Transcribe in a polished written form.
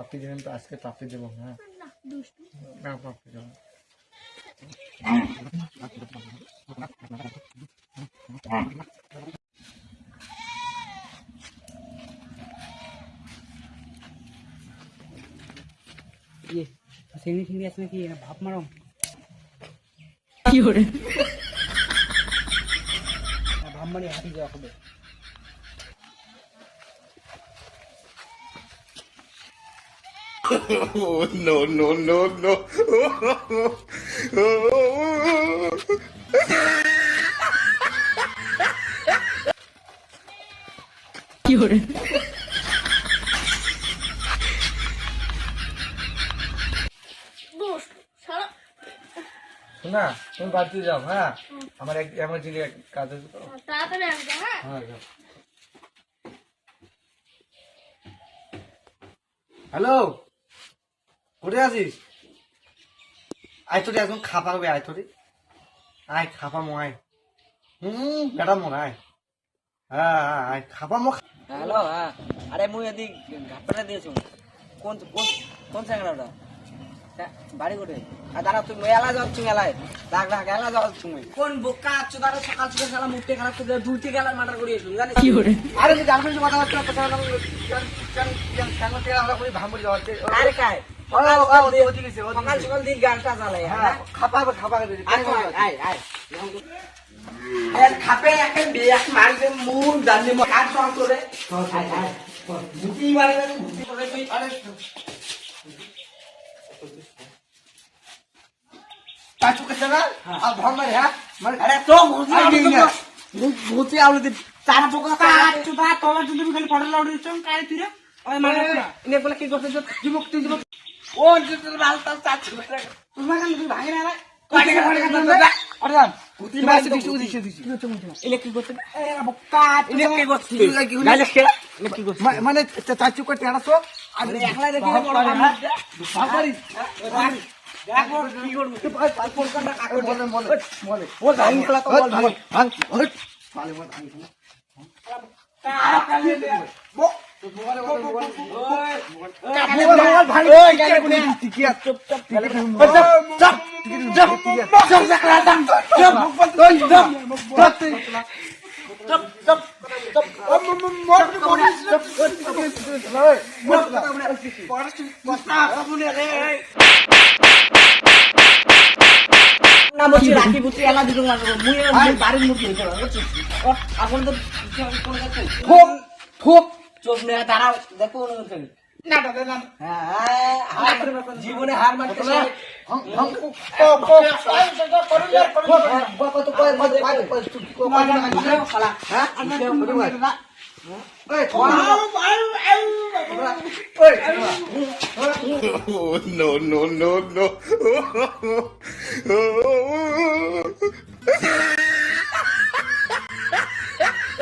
Puppy দেবেন তো আজকে পাপ্পি দেবো। হ্যাঁ না পাপ্পি দেবো। সিংড়ি ফিংড়ি আছে নাকি ভাব মারো কি করে ভাব মারি হাঁটি যাওয়া হবে Oh, no, no, no, no. কি করে শোনা তুমি বাদ দিয়ে যাও। হ্যাঁ আমার এক এমার্জেন্সি কাজ আছে তো। তাড়াতাড়ি আসবে। হ্যাঁ হ্যাঁ যাও। হ্যালো কোথায় আছিস? আয় তোরে একদম খাপা হবে। আয় তোরে আয় খাপা মো আয়। বেটা মো আয়। হ্যাঁ হ্যাঁ আয় খাপা মো। হ্যালো হ্যাঁ আরে মুই এদিক ঘাটপাটা দিয়েছো কোন কোন কোন জায়গাটা বাড়ি করে আর দাঁড়া তুমি এলা যাও তুমি এলায় ডাক ডাক এলা যাও তুমি কোন বোকা আছো দাঁড়া সকাল সকাল খেলা মুখতে খারাপ করে দুইতে গেলার মার্ডার করে এসো জানিস কি করে আরে তুই জানছিস কথা হচ্ছে কথা আমরা করি ভাঙবড়ি যাওয়াচ্ছে। আরে কাই সকাল সকাল দিন গানটা চালাই হ্যাঁ খাপা হবে খাপা হবে। আয় আয় আয় খাপে একটা বিয়ে মারবে মুখ জানলি মো কাট সং করে আয় আয় মুতি মারবে মুতি করে তুই আরে পাঁচু কেটে না আর ভাঙ মারে। হ্যাঁ মানে আরে তো মুতি আলু দি চার পোকা কাট চুদা তোলা চুদি খালি পড়া লাউড়ি চং কাই তুই রে ওই মানে ইনে বলে কি করতে যুবক তুই যুবক ও যুবক রালতা চাচ তোমার কান তুই ভাঙে না কয়টা পড়ে কাট আরে জান মুতি মারছে দিছি ইলেকট্রিক করতে এ বোকা ইলেকট্রিক করতে গাইলে কে ইলেকট্রিক করতে মানে চাচু কেটে আড়াছো আর একলা দেখি বড় ভাঙারি দেখো কি করব তুই ফোন করনা কাকড় বলে বলে বলে ও গাইন খেলা তো বল ভাঙ ভাঙ ভালো মত ভাঙ কালে দে বো না বলছি রাখি বুঝছি এলা দিকে মুই বাড়ির মুখ হইতে বুঝছিস এখন তো কোন কাছে খুব চোখ নিয়ে দাঁড়াও দেখো না দাদা না হ্যাঁ জীবনে হার মানতে Oh, no, no, no, no.